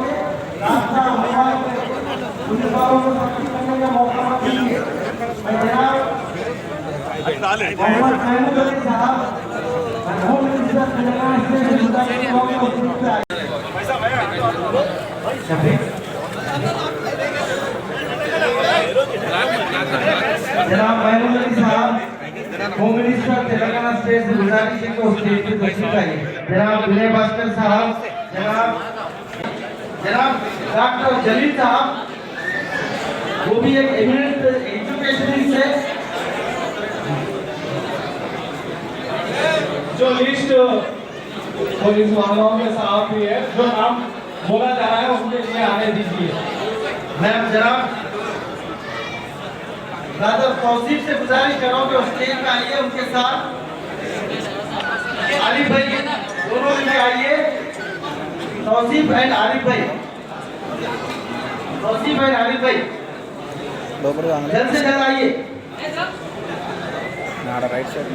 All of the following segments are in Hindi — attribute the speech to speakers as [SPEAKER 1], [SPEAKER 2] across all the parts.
[SPEAKER 1] के रास्ता होने वाले पुलिस वालों को सख्ती करने का मौका मत दीजिए। मैं जनाब मोहम्मद महमूद अली साहब होम मिनिस्टर तेलंगाना स्टेट से गुजारिश जनाब महमूद अली साहब होम मिनिस्टर तेलंगाना स्टेट से गुजारिश है कि स्टेज पे तशरीफ लाइए। जनाब विनय भास्कर साहब, जनाब डॉक्टर जलील साहब, वो भी एक एमिनेंट एजुकेशनिस्ट है।
[SPEAKER 2] जो लिस्ट पुलिस वालों के साथ भी है, जो नाम बोला जा रहा है उनके लिए आने दीजिए।
[SPEAKER 1] मैं जनाब ब्रदर तौसीफ से गुजारिश कर रहा हूँ कि स्टेज पे आइए, उनके साथ आरिफ भाई दोनों भी आइए। तौसीफ एंड आरिफ भाई, तौसीफ एंड आरिफ भाई जल्द से जल्द आइए।
[SPEAKER 3] Right side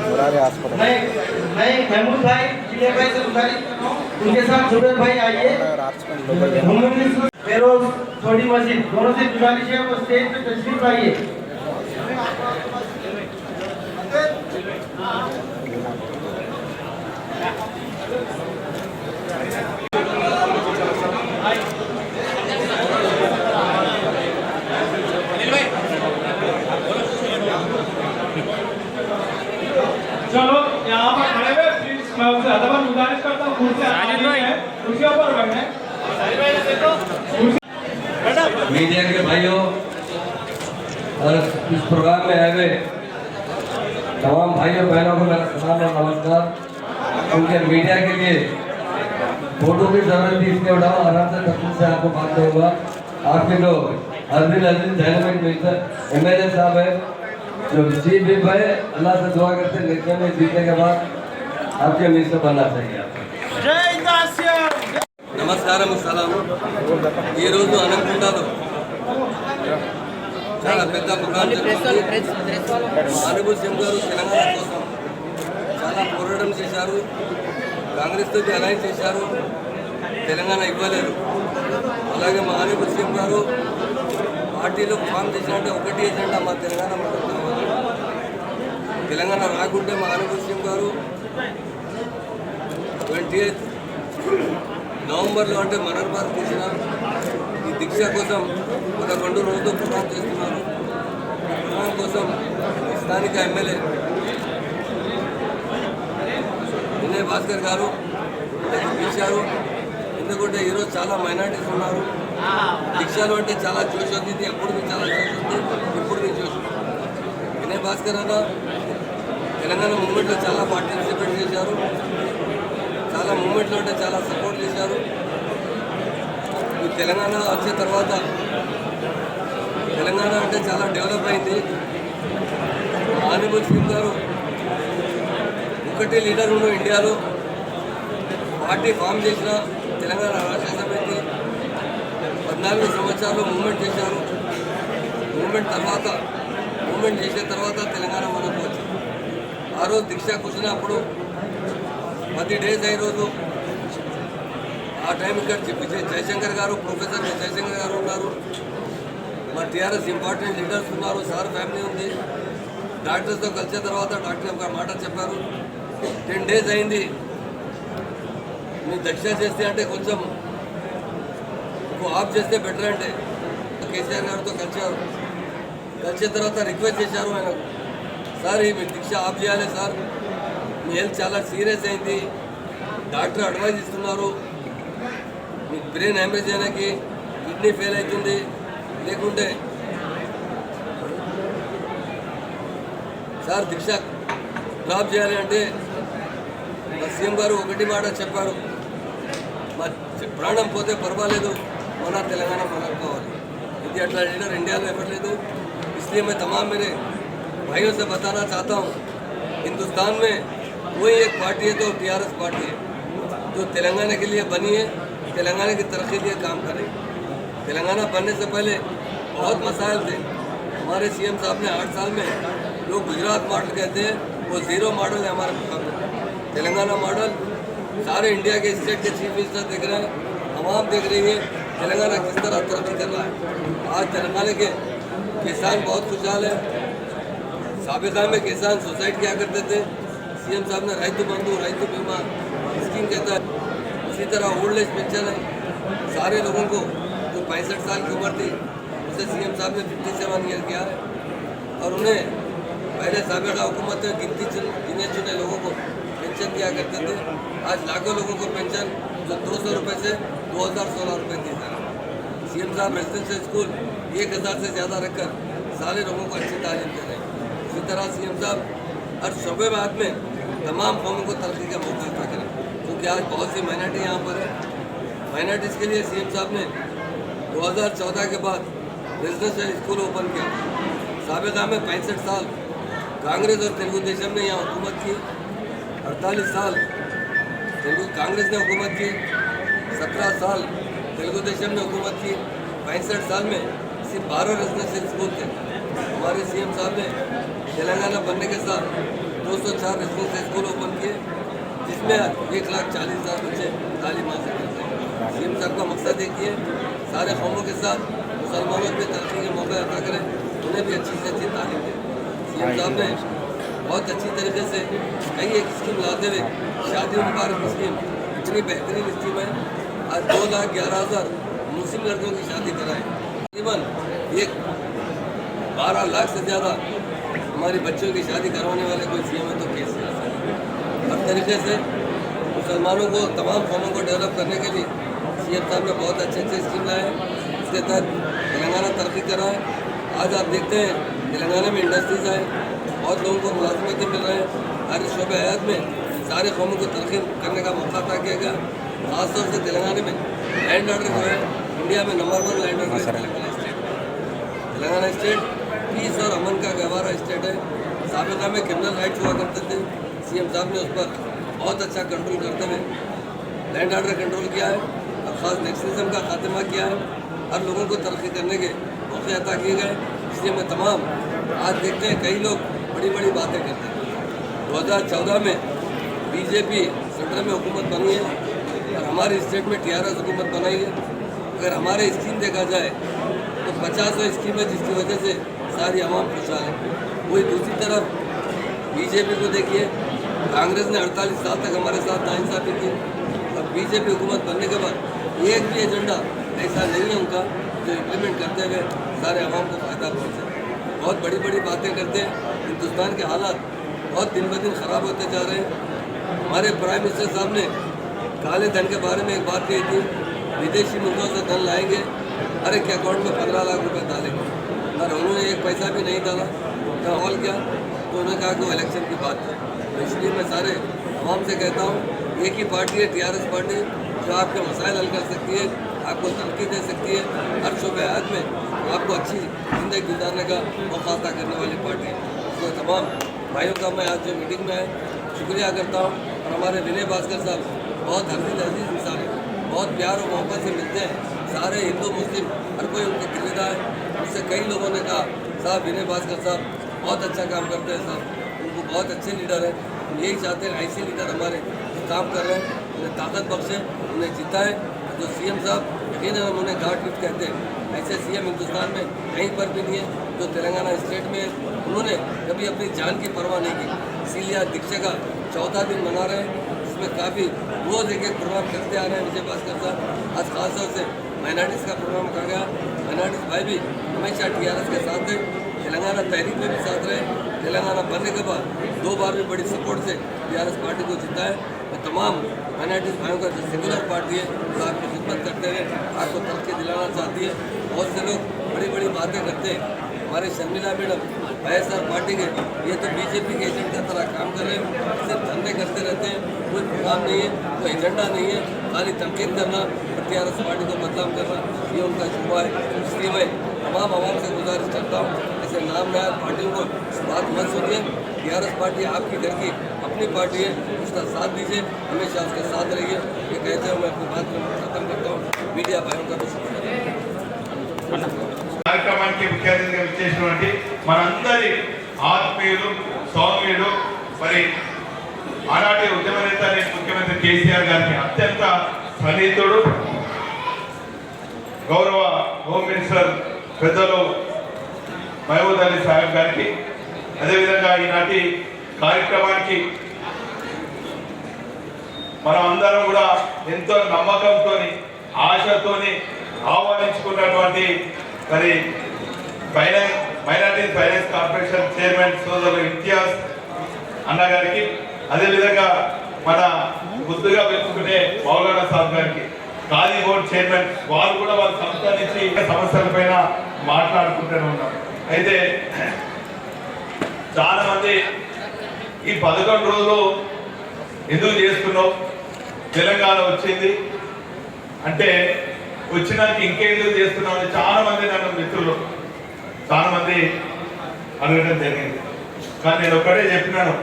[SPEAKER 3] Murari hospital.
[SPEAKER 1] मैं महमूद भाई जिले भाई से गुजारिश कर रहा हूँ, उनके साथ जुबेर भाई आइए। फेरोज छोटी मस्जिद दोनों से गुजारिश है वो स्टेज पे तशरीफ लाइए।
[SPEAKER 2] चलो यहाँ पर खड़े हुए प्लीज, मैं उनसे अदबन गुजारिश करता हूँ कुर्सी उसके ऊपर बैठे।
[SPEAKER 4] मीडिया के भाइयों और इस प्रोग्राम में आए हुए तमाम भाइयों बहनों को मेरा सलाम और नमस्कार। उनके मीडिया के लिए फोटो की जरूरत थी, इसलिए उठाओ आराम से तकलीफ से आपको बात करूँगा। आपके जो अजीज डायनामिक मिनिस्टर MLA साहब है, जो चीफ विप है, अल्लाह से दुआ करते हैं इलेक्शन में जीतने के बाद आपके मिनिस्टर बनना चाहिए। నమస్కారం సలాము। ఈరోజు అనంతపురంలో చాలా పెద్ద ప్రోగ్రాం జరుగుతుంది। మానవూర్ సింగ్ గారు తెలంగాణ కోసం చాలా పోరాటం చేశారు, కాంగ్రెస్తో అలయన్స్ చేశారు, తెలంగాణ ఇవ్వలేదు। అలాగే మానవూర్ సింగ్ గారు పార్టీలో ఫామ్ చేసినట్టే ఒకటి ఎజెండా మా తెలంగాణ మనకు కావాలి। తెలంగాణ రాకుంటే మానవూర్ సింగ్ గారు 28 నవంబర్లో అంటే మనర్బాద్ చేసిన ఈ దీక్ష కోసం 11 రోజులు ప్రోగ్రాం చేస్తున్నారు। ప్రోగ్రాం కోసం స్థానిక ఎమ్మెల్యే వినయ్ భాస్కర్ గారు పిలిచారు। ఎందుకంటే ఈరోజు చాలా మైనారిటీస్ ఉన్నారు। దీక్షలు అంటే చాలా జోష్ వచ్చింది, అప్పుడు చాలా జోష్ ఉంది, ఇప్పుడు జోష్। వినయ్ భాస్కర్ అన్న తెలంగాణ మూమెంట్లో చాలా పార్టిసిపేట్ చేశారు, చాలా మూమెంట్లో అంటే చాలా సపోర్ట్ చేశారు। ఈ తెలంగాణ వచ్చే తర్వాత తెలంగాణ అంటే చాలా డెవలప్ అయింది। మానవూర్ సింగ్ గారు ఒకటి లీడర్ ఉన్న ఇండియాలో పార్టీ ఫామ్ చేసిన తెలంగాణ రాష్ట్ర సమితి 14 సంవత్సరాలు మూమెంట్ చేశారు। మూమెంట్ చేసిన తర్వాత తెలంగాణ మనకు వచ్చింది। ఆ రోజు దీక్ష కూర్చున్నప్పుడు 10 డేస్ అయ్యే రోజు ఆ టైం ఇక్కడ జయశంకర్ గారు, ప్రొఫెసర్ జయశంకర్ గారు ఉన్నారు, మా టీఆర్ఎస్ ఇంపార్టెంట్ లీడర్స్ ఉన్నారు, సార్ ఫ్యామిలీ ఉంది। డాక్టర్స్తో కలిసిన తర్వాత డాక్టర్ ఒక మాట చెప్పారు, 10 డేస్ అయింది మీరు దీక్ష చేస్తే అంటే కొంచెం ఆఫ్ చేస్తే బెటర్ అంటే కేసీఆర్ గారితో కలిసిన తర్వాత రిక్వెస్ట్ చేశారు ఆయన, సార్ మీ దీక్ష ఆఫ్ చేయాలి సార్, మీ హెల్త్ చాలా సీరియస్ అయింది, డాక్టర్ అడ్వైజ్ ఇస్తున్నారు, మీకు బ్రెయిన్ డ్యామేజ్ అయినాకి కిడ్నీ ఫెయిల్ అవుతుంది, లేకుంటే సార్ దీక్ష డ్రాప్ చేయాలి అంటే మా సీఎం గారు ఒకటి మాట చెప్పారు, మా ప్రాణం పోతే పర్వాలేదు, మన తెలంగాణ మనకు కావాలి। ఇది అట్లా लीडर इंडिया में इవ్వలేదు। इसलिए मैं तमाम मेरे भाइयों से बताना चाहता हूँ, हिंदुस्तान में कोई एक पार्टी है तो टीआरएस पार्टी है, जो तेलंगाना के लिए बनी है, तेलंगाना की तरक्की के लिए काम करे। तेलंगाना बनने से पहले बहुत मसाइल थे। हमारे सीएम साहब ने 8 साल में लोग गुजरात मॉडल कहते हैं, वो 0 मॉडल है हमारे मुकाबले। तेलंगाना मॉडल सारे इंडिया के स्टेट के चीफ मिनिस्टर देख रहे हैं, आवाम देख रही है तेलंगाना किस तरह तरक्की कर रहा है। आज तेलंगाना के किसान बहुत खुशहाल है। साबिका में किसान सुसाइड किया करते थे, सीएम साहब ने राइतु बंधु राइतु बीमा स्कीम के तहत, उसी तरह ओल्ड एज पेंशन है सारे लोगों को जो 65 साल की उम्र थी उसे सीएम साहब ने 57 ईयर किया है। और उन्हें पहले साबिका हुकूमत में गिने चुने लोगों को पेंशन दिया करते थे, आज लाखों लोगों को पेंशन जो 200 रुपये से 2016 रुपये दी जा रहा है। सीएम साहब रेजिडेंशियल स्कूल 1000 से ज़्यादा रखकर सारे लोगों को अच्छी तालीम दे रहे हैं। इसी तरह सीएम साहब हर शोबे में तमाम कौमों को तरक्की का मौका अता करें, क्योंकि आज बहुत सी माइनॉरिटी यहाँ पर है। माइनॉरिटीज़ के लिए सीएम साहब ने 2014 के बाद रेजिडेंशियल स्कूल ओपन किया। साबिका में 65 साल कांग्रेस और तेलुगु देशम ने यहाँ हुकूमत की, 48 साल कांग्रेस ने हुकूमत की, 17 साल तेलुगु देशम ने हुकूमत की, 65 साल में सिर्फ 12 रेजिडेंशियल स्कूल थे। हमारे सीएम साहब ने तेलंगाना बनने के साथ 204 रेजिडेंशियल स्कूल ओपन किए, जिसमें 1,40,000 बच्चे तालीम हासिल करते हैं। सीएम साहब का मकसद एक ही है, सारे कौमों के साथ मुसलमानों के तरक्की के मौके अता करें, उन्हें भी अच्छी से अच्छी तालीम दें। सीएम साहब ने बहुत अच्छी तरीके से कई एक स्कीम लाते हुए शादी मुबारक स्कीम इतनी बेहतरीन स्कीम है। आज 2,11,000 मुस्लिम लड़कियों की शादी कराएं। तकरीबन 12 लाख से ज़्यादा हमारी बच्चों की शादी करवाने वाले कोई सीएम है तो केस हर तरीके से मुसलमानों को तमाम कौमों को डेवलप करने के लिए सीएम साहब ने बहुत अच्छे स्कीम लाए हैं। इसके तहत तेलंगाना तरक्की कर रहा है। आज आप देखते हैं तेलंगाना में इंडस्ट्रीज आए, बहुत लोगों को मुलाजमतें मिल रहे हैं। हर शोबे हयात में सारे कौमों को तरक्की करने का मौका अता किया गया। खासतौर से तेलंगाना में लैंड ऑर्डर जो है इंडिया में number 1 land order Telangana state. Telangana state peace और अमन का गवारा स्टेट है। साबिका में क्रिमिनल राइट्स हुआ करते थे, सीएम साहब ने उस पर बहुत अच्छा कंट्रोल करते हुए लैंड ऑर्डर कंट्रोल किया है और ख़ास नेक्सलिज्म का खात्मा किया है। हर लोगों को तरक्की करने के मौके अता किए गए। इसलिए मैं तमाम आज देखते हैं कई लोग बड़ी बड़ी बातें करते हैं। 2014 में बीजेपी सेंटर में हुकूमत बनी है और हमारी स्टेट में टीआरएस हुकूमत बनाई है। अगर हमारे स्कीम देखा जाए तो 50 स्कीम है जिसकी वजह से सारी आवाम खुशहाल है। वही दूसरी तरफ बीजेपी को देखिए, कांग्रेस ने 48 साल तक हमारे साथ नाइंसाफी की और बीजेपी हुकूमत बनने के बाद एक भी एजेंडा ऐसा नहीं है उनका जो इम्प्लीमेंट करते हुए सारे आवाम को फ़ायदा पहुँचे। बहुत बड़ी बड़ी बातें करते हैं। हिंदुस्तान के हालात बहुत दिन ब दिन ख़राब होते जा रहे हैं। हमारे प्राइम मिनिस्टर साहब ने काले धन के बारे में एक बात कही थी, विदेशी मुल्कों से धन लाएंगे, हर एक के अकाउंट में 15 लाख रुपए डालेंगे, और उन्होंने एक पैसा भी नहीं डाला। क्या हॉल किया तो उन्होंने कहा कि वो इलेक्शन की बात है। तो इसलिए मैं सारे आवाम से कहता हूँ, एक ही पार्टी है टीआरएस पार्टी, जो आपके मसाइल हल कर सकती है, आपको तरक्की दे सकती है, हर शोबे हयात में आपको अच्छी ज़िंदगी गुजारने का मौका अता करने वाली पार्टी है। तो तमाम भाइयों का मैं आज जो मीटिंग में है शुक्रिया करता हूँ। और हमारे विनय भास्कर साहब बहुत अजीज इंसान है, बहुत प्यार और मोहब्बत से मिलते हैं। सारे हिंदू मुस्लिम हर कोई उनके किरदार है। उससे कई लोगों ने कहा साहब विनय भास्कर साहब बहुत अच्छा काम करते हैं, साहब उनको बहुत अच्छे लीडर हैं। हम यही चाहते हैं ऐसे लीडर हमारे काम कर रहे हैं, उन्हें ताकत बख्शे, उन्हें जीता है। जो सीएम साहब यकीन हम उन्हें घाट पीट कहते हैं, ऐसे सीएम हिंदुस्तान में कहीं पर भी नहीं है जो तेलंगाना स्टेट में उन्होंने कभी अपनी जान की परवाह नहीं की। इसीलिए आज दीक्षा का 14 दिन मना रहे हैं, जिसमें काफ़ी रोज़ एक प्रोग्राम करते आ रहे हैं विजय भास्कर साहब। आज खासतौर से माइनॉरिटीज़ का प्रोग्राम रखा गया। माइनॉरिटीज़ भाई भी हमेशा टीआरएस के साथ है, तेलंगाना तहरीक में भी साथ रहे। तेलंगाना बनने के बाद 2 बार भी बड़ी सपोर्ट से टीआरएस पार्टी को जीता है। और तमाम माइनॉरिटीज़ भाइयों का जो सेकुलर पार्टी है जो आपकी खिदमत करते हुए आपको तरक्की दिलाना चाहती है। बहुत से लोग बड़ी बड़ी बातें करते हैं। हमारे शर्मिला मैडम वाईएसआर पार्टी के ये तो बीजेपी के एजेंट की तरह काम कर रहे हैं, सिर्फ धंधे करते रहते हैं, कोई प्रोग्राम नहीं है, कोई एजेंडा नहीं है, खाली तनकीद करना और टीआरएस पार्टी को बदनाम करना, ये उनका शुबा है। इसलिए मैं तमाम आवाम से गुजारिश करता हूँ, ऐसे नाम नयाद पार्टियों को बात मत सुनिए। टीआरएस पार्टी आपकी घर की अपनी पार्टी है, उसका साथ दीजिए, हमेशा उसके साथ रहिए। ये कहते हुए मैं अपनी बात खत्म करता हूँ। मीडिया भाइयों का भी शुक्रिया।
[SPEAKER 5] కార్యక్రమానికి ముఖ్య అతిథిగా విచ్చేసినటువంటి మనందరి ఆత్మీయులు సౌమ్యులు మరి ఆనాటి ఉద్యమ కేసీఆర్ గారికి అత్యంత సన్నిహితుడు, గౌరవ హోమ్ మినిస్టర్ పెద్దలు మహమూద్ అలీ సాహెబ్ గారికి, అదేవిధంగా ఈనాటి కార్యక్రమానికి మనం అందరం కూడా ఎంతో నమ్మకంతో ఆశతోని ఆహ్వానించుకున్నటువంటి మరి మైనారిటీ ఫైనాన్స్ కార్పొరేషన్ చైర్మన్ సోదరులు ఇంతియాజ్ అన్నగారికి, అదేవిధంగా మన ముద్దుగా పెంచుకునే మౌలానా సాబ్ గారికి, ఖాదీ బోర్డు చైర్మన్, వారు కూడా వాళ్ళ సంస్థ నుంచి సమస్యల పైన మాట్లాడుకుంటూనే ఉన్నాం. అయితే చాలా మంది ఈ 11 రోజులు ఎందుకు చేస్తున్నావు, తెలంగాణ వచ్చింది అంటే వచ్చినాక ఇంకెందుకు చేస్తున్నావు అని చాలా మంది నన్ను మిత్రులు చాలా మంది అడగడం జరిగింది. కానీ నేను ఒక్కటే చెప్పినాను,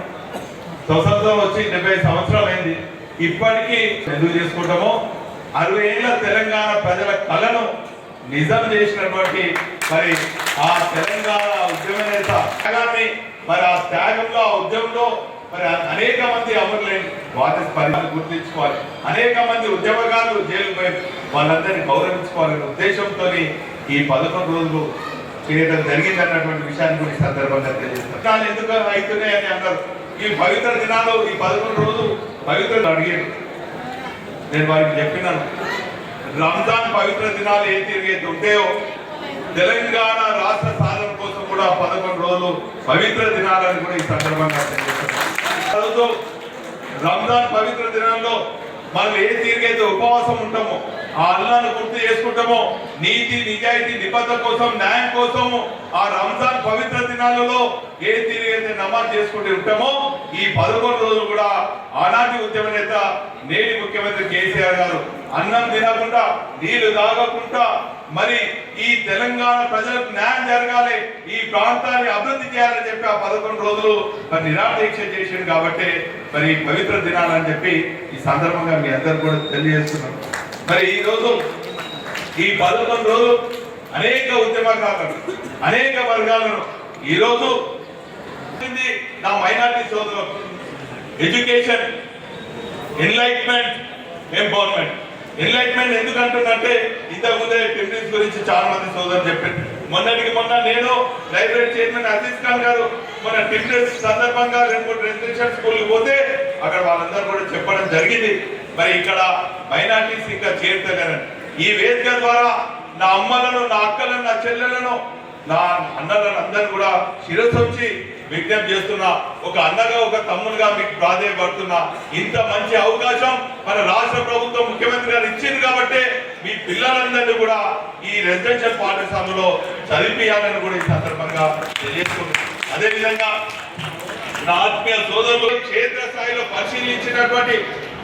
[SPEAKER 5] స్వతంత్రం వచ్చి 70 సంవత్సరాలు అయింది, ఇప్పటికీ ఎందుకు చేసుకుంటామో 60 ఏళ్ళ తెలంగాణ ప్రజల కళను నిజం చేసినటువంటి మరి ఆ తెలంగాణ ఉద్యమ నేత త్యాగాన్ని, మరి ఆ త్యాగంలో ఆ ఉద్యమంలో మరి అనేక మంది అమరులైన వాటి పరిస్థితులు గుర్తించుకోవాలి, అనేక మంది ఉద్యమకారులు జైలు పోయి వాళ్ళందరినీ గౌరవించుకోవాలనే ఉద్దేశంతో ఈ 11 రోజులు చేయడం జరిగింది అన్నటువంటి విషయాన్ని కూడా ఈ సందర్భంగా తెలియజేస్తారు. ఎందుకు అవుతున్నాయని అన్నారు. ఈ పవిత్ర దినాలు ఈ 11 రోజులు పవిత్రలు అడిగారు. నేను వారికి చెప్పినాను, రంజాన్ పవిత్ర దినాలు ఏ తిరిగేది ఉంటాయో తెలంగాణ రాష్ట్ర సాధన కోసం కూడా 11 రోజులు పవిత్ర దినాలని కూడా ఈ సందర్భంగా తెలియజేస్తున్నాను. రంజాన్ పవిత్ర దినాల్లో మనం ఏ తీరిగైతే ఉపవాసం ఉంటామో, ఆ అల్లాను గుర్తు చేసుకుంటామో, నీతి నిజాయితీ నిబద్ధత కోసం, న్యాయం కోసము ఆ రంజాన్ పవిత్ర దినాలలో ఏ తీరిగైతే నమాజ్ చేసుకుంటూ ఉంటామో, ఈ 11 రోజులు కూడా ఆనాటి ఉద్యమ నేత నేటి ముఖ్యమంత్రి కేసీఆర్ గారు అన్నం తినకుండా నీళ్లు తాగకుండా మరి ఈ తెలంగాణ ప్రజలకు న్యాయం జరగాలి, ఈ ప్రాంతాన్ని అభివృద్ధి చేయాలని చెప్పి ఆ 11 రోజులు మరి నిరాదీక్ష చేసింది. కాబట్టి మరి పవిత్ర దినాలని చెప్పి ఈ సందర్భంగా మీ అందరూ కూడా తెలియజేస్తున్నాం. మరి ఈ రోజు ఈ 11 రోజులు అనేక ఉద్యమకారులను, అనేక వర్గాలను ఈ రోజు నా మైనారిటీ సోదరులు ఎడ్యుకేషన్, ఎన్లైట్మెంట్, ఎంపవర్మెంట్. ఎన్లైట్మెంట్ ఎందుకు అంటున్నట్టే ఇంతకుముందే టిమ్రిన్స్ గురించి చాలా మంది సోదరులు చెప్పారు. మొన్నటికి మొన్న నేను లైబ్రరీ చైర్మన్ అజీజ్ ఖాన్ గారు మన టిమ్రిన్స్ సందర్భంగా 2-3 రెసిడెన్షియల్ స్కూల్కి పోతే అక్కడ వాళ్ళందరూ కూడా చెప్పడం జరిగింది, మరి ఇక్కడ మైనారిటీస్ ఇంకా చేరుతలేరని. ఈ వేదిక ద్వారా నా అమ్మలను, నా అక్కలను, నా చెల్లెలను, నా అన్నలను అందరూ కూడా శిరసొచ్చి విజ్ఞప్తి చేస్తున్నా, ఒక అన్నగా ఒక తమ్ముడుగా మీకు ప్రాధాన్యపడుతున్నా. ఇంత మంచి అవకాశం మన రాష్ట్ర ప్రభుత్వం ముఖ్యమంత్రి గారు ఇచ్చింది కాబట్టి మీ పిల్లలందరినీ కూడా ఈ రెసిడెన్షియల్ పాఠశాలలో చదివించాలని కూడా ఈ సందర్భంగా తెలియజేస్తున్నాను. అదేవిధంగా నా ఆత్మీయ సోదరులు క్షేత్ర స్థాయిలో పరిశీలించినటువంటి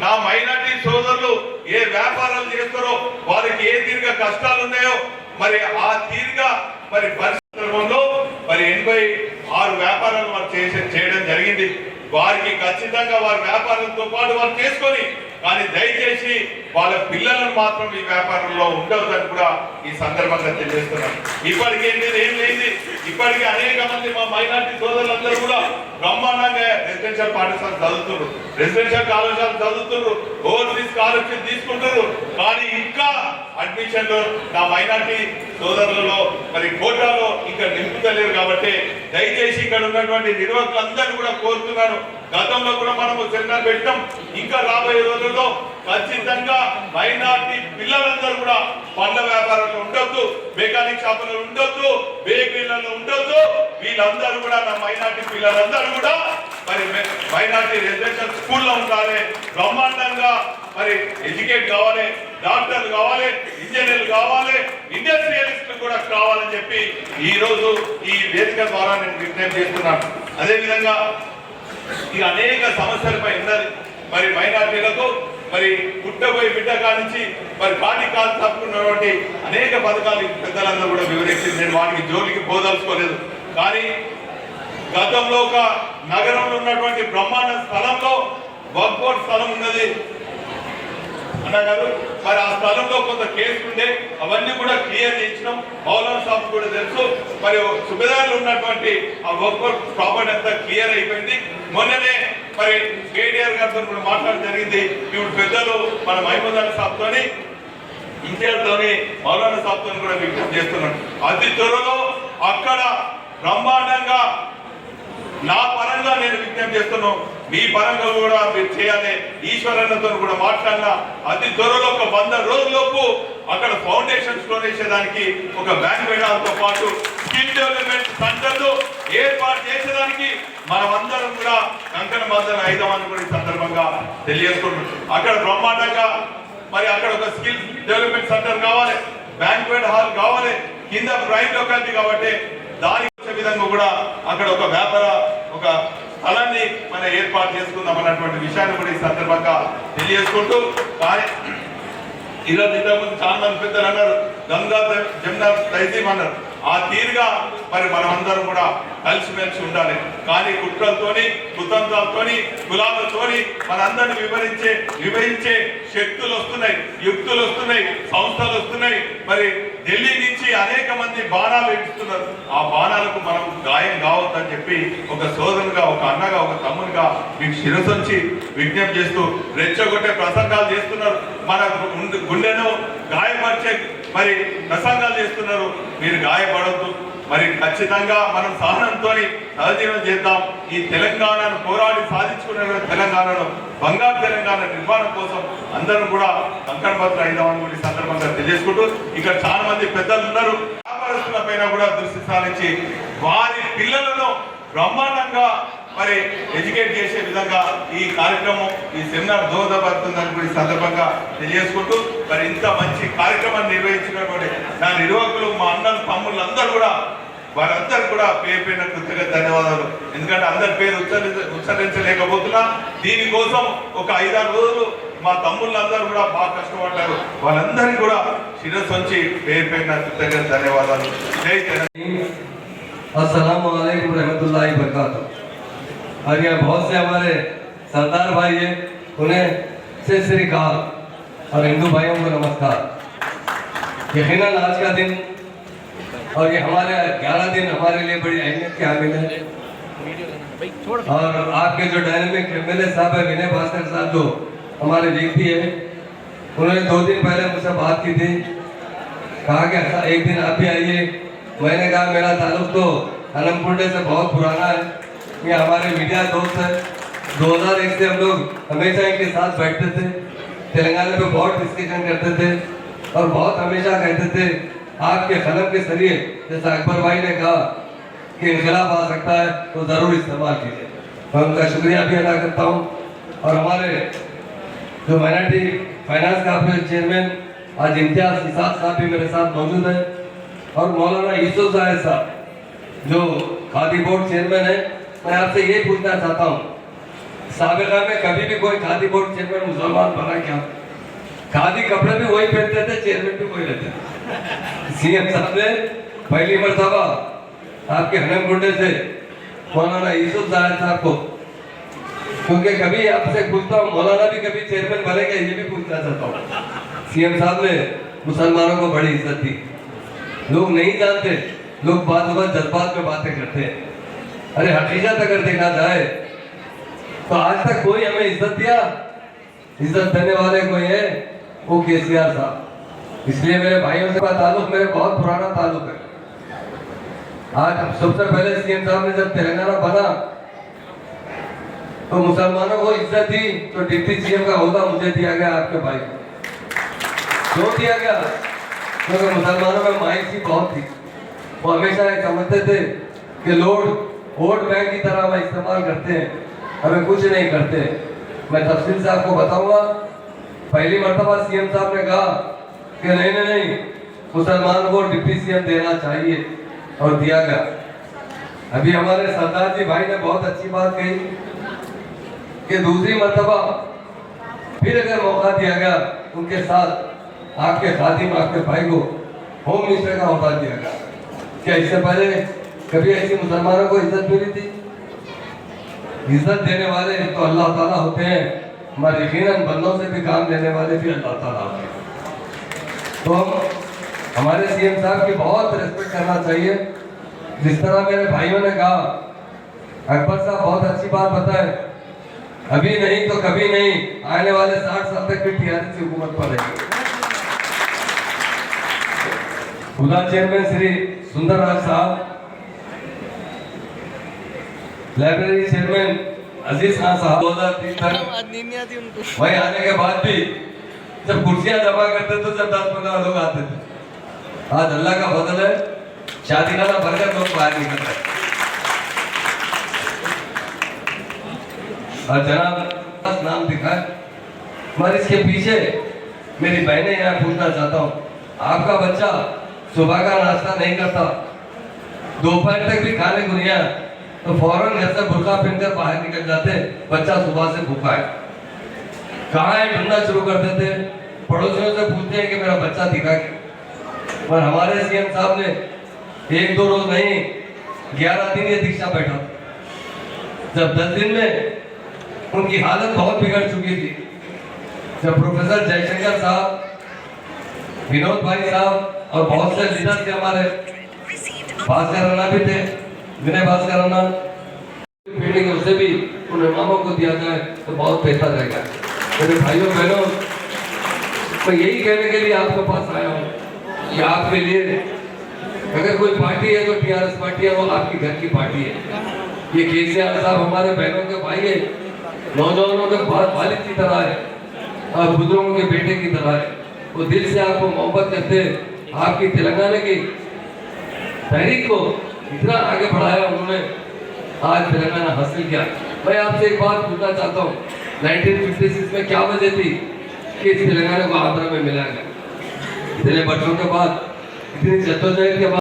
[SPEAKER 5] నా మైనారిటీ సోదరులు ఏ వ్యాపారాలు చేస్తారో, వారికి ఏ తీరుగా కష్టాలు ఉన్నాయో, మరి ఆ తీరుగా మరి పరిశ్రమలో మరి 86 వ్యాపారాలు వారు చేయడం జరిగింది. వారికి ఖచ్చితంగా వారి వ్యాపారంతో పాటు వారు చేసుకొని, కానీ దయచేసి వాళ్ళ పిల్లలను మాత్రం ఈ వ్యాపారంలో ఉండవద్దని కూడా ఈ సందర్భంగా తెలియజేస్తున్నాను. ఇప్పటికేంటి ఏం లేదు, ఇప్పటికీ అనేక మంది మా మైనారిటీ సోదరులందరూ కూడా బ్రహ్మాండంగా రెసిడెన్షియల్ పాఠశాల చదువుతున్నారు, రెసిడెన్షియల్ కళాశాల చదువుతున్నారు, ఓవర్సీస్ స్కాలర్షిప్ తీసుకుంటారు. కానీ ఇంకా అడ్మిషన్లు నా మైనారిటీ సోదరులలో మరి కోటాలో ఇంకా నింపుతలేరు. కాబట్టి దయచేసి ఇక్కడ ఉన్నటువంటి నిర్వాహకులందరూ కూడా కోరుతున్నాను, గతంలో కూడా మనము సెమినార్ పెట్టాం, ఇంకా రాబోయే రోజుల్లో ఖచ్చితంగా మైనారిటీ పిల్లలందరూ కూడా పండ్ల వ్యాపారంలో ఉండొద్దు, మెకానిక్ షాపులలో ఉండొద్దు, బేకరీలలో ఉండొద్దు. వీళ్ళందరూ కూడా నా మైనారిటీ పిల్లలందరూ కూడా మరి మైనారిటీ రెసిడెన్షియల్ స్కూల్లో ఉండాలి, బ్రహ్మాండంగా మరి ఎడ్యుకేట్ కావాలి, డాక్టర్లు కావాలి, ఇంజనీర్లు కావాలి, ఇండస్ట్రియలిస్టులు కూడా కావాలని చెప్పి ఈ రోజు ఈ వేదిక ద్వారా నేను విజ్ఞప్తి చేస్తున్నాను. అదేవిధంగా ఈ అనేక సమస్యలపై ఉన్నది మరి మైనారిటీలకు మరి పుట్టబోయే బిడ్డ కానించి మరి పార్టీ కాలు తప్పుకున్నటువంటి అనేక పథకాలు పెద్దలందరూ కూడా వివరించి నేను వాటికి జోలికి పోదలుచుకోలేదు. కానీ గతంలో ఒక నగరంలో ఉన్నటువంటి బ్రహ్మాండ స్థలంలో వక్ఫ్ బోర్డ్ స్థలం ఉన్నది అన్నగారు. మరి ఆ స్థలంలో కొంత కేసు ఉండే, అవన్నీ కూడా క్లియర్ చేయించడం మౌలానా సాబ్ కూడా తెలుసు. మరి సుబేదారులు ఉన్నటువంటి ఆ వక్ఫ్ బోర్డ్ ప్రాపర్టీ అంతా క్లియర్ అయిపోయింది. మొన్ననే మరి కేటీఆర్ గారితో కూడా మాట్లాడడం జరిగింది. ఇప్పుడు పెద్దలు మన మహమూద్ సాబ్తోని ఇంటియార్తోని మౌలానా సాబ్తో కూడా విజ్ఞప్తి చేస్తున్నాను. అతి త్వరలో అక్కడ బ్రహ్మాండంగా నా పరంగా నేను విజ్ఞప్తి చేస్తున్నాను, మీ పరంగా కూడా మీరు చేయాలి. ఈశ్వరన్నతో కూడా మాట్లాడినా అతి త్వరలో ఒక 100 రోజుల్లోపు అక్కడ ఫౌండేషన్స్ వేసేదానికి ఒక బ్యాంక్వెట్ హాల్తో పాటు స్కిల్ డెవలప్మెంట్ సెంటర్లు ఏర్పాటు చేసేదానికి మనమందరం కూడా కంకణ బాధలు అయిదామని కూడా ఈ సందర్భంగా తెలియజేసుకుంటున్నాం. అక్కడ బ్రహ్మాండంగా మరి అక్కడ ఒక స్కిల్ డెవలప్మెంట్ సెంటర్ కావాలి, బ్యాంక్వెట్ హాల్ కావాలి, కింద ప్రైమ్ లొకాలిటీ కాబట్టి దానికి వచ్చే విధంగా కూడా అక్కడ ఒక వ్యాపార ఒక స్థలాన్ని మనం ఏర్పాటు చేసుకుందాం అన్నటువంటి విషయాన్ని కూడా ఈ సందర్భంగా తెలియజేసుకుంటూ, కానీ ఈరోజు ఇంతకుముందు చాలా మంది పెద్దలు అన్నారు, గంగా జమున తహసీం అన్నారు. ఆ తీరుగా మరి మనమందరం కూడా కలిసిమెలిసి ఉండాలి. కానీ కుట్రలతోని కుతంత్రాలతోని కులాలతోని మనందరిని వివరించే శక్తులు వస్తున్నాయి, యుక్తులు వస్తున్నాయి, సంస్థలు వస్తున్నాయి. మరి ఢిల్లీ నుంచి అనేక మంది బాణాలు ఇస్తున్నారు. ఆ బాణాలకు మనం గాయం కావద్దని చెప్పి ఒక సోదరుగా, ఒక అన్నగా, ఒక తమ్మునిగా మీకు శిరసొంచి విజ్ఞప్తి చేస్తూ రెచ్చగొట్టే ప్రసంగాలు చేస్తున్నారు, మన గుండెను గాయపరిచే మరి ప్రసంగాలు చేస్తున్నారు. మీరు గాయపడద్దు. మరి ఖచ్చితంగా మనం సహనంతో సహజీవనం చేద్దాం. ఈ తెలంగాణను పోరాడి సాధించుకున్న తెలంగాణను బంగారు తెలంగాణ నిర్మాణం కోసం అందరం కూడా కంకణబద్ధులు అయిదామని కూడా ఈ సందర్భంగా తెలియజేసుకుంటూ, ఇక్కడ చాలా మంది పెద్దలు ఉన్నారు. వ్యాపారస్తుల పైన కూడా దృష్టి సారించి వారి పిల్లలను బ్రహ్మాండంగా మరి ఎడ్యుకేట్ చేసే విధంగా ఈ కార్యక్రమం, ఈ సెమినార్ దోహదపడుతుందని కూడా ఈ సందర్భంగా తెలియజేసుకుంటూ, మరి ఇంత మంచి కార్యక్రమాన్ని నిర్వహించినటువంటి నా నిర్వాహకులు, మా అన్నలు, తమ్ముళ్ళు అందరూ కూడా వారందరూ కూడా పేరు పేరున కృతజ్ఞత ధన్యవాదాలు. ఎందుకంటే అందరి పేరు ఉచ్చరించలేకపోతున్నా దీనికోసం ఒక 5-6 రోజులు మా తమ్ముళ్ళందరూ కూడా బాగా కష్టపడ్డారు. వాళ్ళందరినీ కూడా శిరస్సు పేరు పేరున కృతజ్ఞత ధన్యవాదాలు. జై తెలంగాణ.
[SPEAKER 6] अस्सलामु अलैकुम रहमतुल्लाहि बरकातहू। और यहाँ बहुत से हमारे सरदार भाई हैं, उन्हें से श्री अकाल और हिंदू भाइयों को नमस्कार। यकीनन आज का दिन और ये हमारे 11 दिन हमारे लिए बड़ी अहमियत के हामिल है। और आपके जो डायनेमिक MLA साहब है विनय भास्कर साहब, जो हमारे व्यक्ति है, उन्होंने 2 दिन पहले मुझसे बात की थी, कहा कि एक दिन आप भी आइए। मैंने कहा मेरा ताल्लुक तो हनमकुंडे से बहुत पुराना है, ये हमारे मीडिया दोस्त है। 2001 से हम लोग हमेशा इनके साथ बैठते थे, तेलंगाना पे बहुत डिस्कशन करते थे और बहुत हमेशा कहते थे आपके कलम के जरिए, जैसा अकबर भाई ने कहा कि इनकलाब आ सकता है तो ज़रूर इस्तेमाल कीजिए। मैं उनका शुक्रिया भी अदा करता हूँ। और हमारे जो माइनॉरिटी फाइनेंस कॉर्पोरेशन चेयरमैन आज इम्तियाज इसाक साहब भी मेरे साथ मौजूद है, और मौलाना यूसुफ साहब जो खादी बोर्ड चेयरमैन है। मैं आपसे ये पूछना चाहता हूँ, साबिका में कभी भी कोई खादी बोर्ड चेयरमैन मुसलमान बना क्या? खादी कपड़े भी वही पहनते थे, चेयरमैन भी वही रहते थे। CM साहब ने पहली मरतबा आपके हनमकुंडे से मौलाना यूसुफ साहब को, क्योंकि कभी आपसे पूछता हूँ मौलाना भी कभी चेयरमैन बनेगा, ये भी पूछना चाहता हूँ। CM साहब ने मुसलमानों को बड़ी इज्जत दी। लोग नहीं जानते, लोग बात जज्बात में बातें करते हैं। अरे हकीकत अगर देखा जाए तो आज तक कोई हमें इज्जत दिया, इज्जत देने वाले कोई है वो KCR साहब। इसलिए मेरे भाइयों से ताल्लुक मेरे बहुत पुराना ताल्लुक है। आज सबसे पहले CM साहब ने जब तेलंगाना बना तो मुसलमानों को इज्जत दी, तो डिप्टी CM का ओहदा मुझे दिया गया, आपके भाई को क्यों दिया गया? क्योंकि मुसलमानों में मायूसी बहुत थी। वो हमेशा ये समझते थे कि लोग वोट बैंक की तरह वह इस्तेमाल करते हैं, हमें कुछ नहीं करते। मैं तफसील से आपको बताऊंगा। पहली मरतबा CM साहब ने कहा कि नहीं मुसलमान को डिप्टी CM देना चाहिए, और दिया गया। अभी हमारे सरदार जी भाई ने बहुत अच्छी बात कही कि दूसरी मरतबा फिर अगर मौका दिया गया उनके साथ आपके खादिम, आपके भाई को होम मिनिस्टर का ओहदा दिया गया। क्या इससे पहले कभी ऐसी मुसलमानों को इज्जत मिली थी? इज्जत देने वाले तो अल्लाह ताला होते हैं, मगर यकीनन बंदों से भी काम लेने वाले भी अल्लाह ताला होते हैं। तो हम हमारे CM साहब की बहुत रिस्पेक्ट करना चाहिए। जिस तरह मेरे भाइयों ने कहा, अकबर साहब बहुत अच्छी बात बताए अभी नहीं तो कभी नहीं, आने वाले 60 साल तक भी टीआरएस की हुकूमत पर रहेगी। खुदा चेयरमैन श्री सुंदर राज साहब, लाइब्रेरी चेयरमैन अजीज खान साहब 2003 तक वही आने के बाद भी जब कुर्सियां जमा करते तो जब 10-15 लोग आते थे। आज अल्लाह का फजल है, शादी खाना भरकर लोग बाहर निकल रहे। और जनाब नाम दिखाए, मगर इसके पीछे मेरी बहनें यहाँ पूछना चाहता हूँ, आपका बच्चा सुबह का नाश्ता नहीं करता, दोपहर तक भी खाने को नहीं आया तो फौरन घर से बुर्का पहनकर बाहर निकल जाते, बच्चा सुबह से भूखा है, कहाँ है ढूंढना शुरू कर देते, पड़ोसियों से पूछते हैं कि मेरा बच्चा दिखा क्या। पर हमारे सीएम साहब ने 1-2 रोज नहीं 11 दिन ये दीक्षा बैठा, जब 10 दिन में उनकी हालत बहुत बिगड़ चुकी थी। जब प्रोफेसर जयशंकर साहब, विनोद भाई साहब और बहुत से लीडर थे हमारे, भास्कर राणा भी थे, विनय भास्कर राणा, पीढ़ी के उसे भी उन इमामों को दिया जाए तो बहुत बेहतर रहेगा। मेरे भाइयों बहनों, मैं यही कहने के लिए आपके पास आया हूँ कि आपके लिए अगर कोई पार्टी है तो टीआरएस पार्टी है, वो आपकी घर की पार्टी है। ये केसीआर साहब हमारे बहनों के भाई है, नौजवानों के वालिद की तरह है और बुजुर्गों के बेटे की तरह है। वो दिल से आपको मोहब्बत करते हैं, आपकी तेलंगाना की तहरीक को इतना आगे बढ़ाया उन्होंने, आज तेलंगाना हासिल किया। मैं आपसे एक बात पूछना चाहता हूँ, 1956 में क्या वजह थी कि इस तेलंगाना को आंध्र में मिला गया? इतने बच्चों के बाद, इतनी जद्दोजहद के बाद